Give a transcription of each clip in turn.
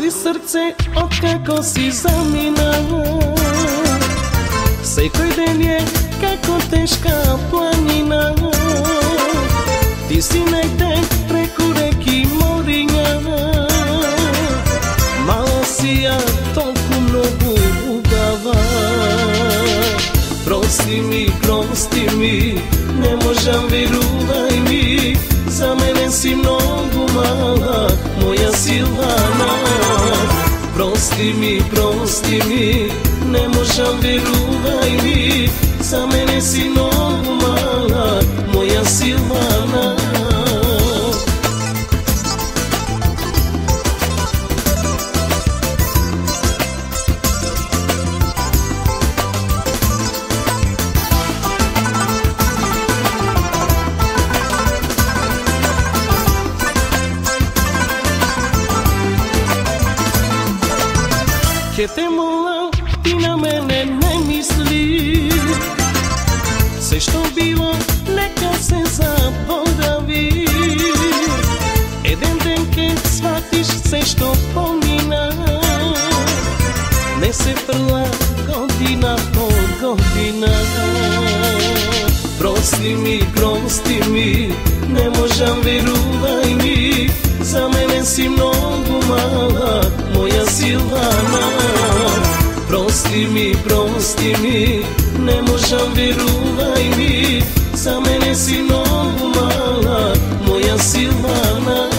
Gori srce otkako si zamina. Секој ден е како тешка планина. Ти си негде преку реки мориња. Мала си ја толку многу убава. Прости ми, не можам, верувај ми. За мене си многу мала, моја Силвана. Прости ми, не можам, верувај ми. За мене си многу мала, моја Силвана. Ке те молам, ти на мене не мисли. Се што било, нека се заборави. Еден ден ке сватиш се што помина. Не се фрла година по година. Прости ми, не можам, верувај ми. За мене си многу мала, моја Силвана. Прости ми, не можам, верувај ми. За мене си многу мала, моја Силвана.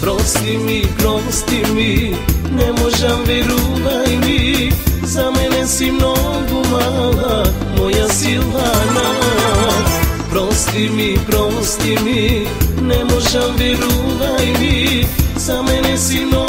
Прости ми, не можам, верувај ми. За мене си многу мала, моја Силвана. Прости ми, не можам, верувај ми. За мене си многу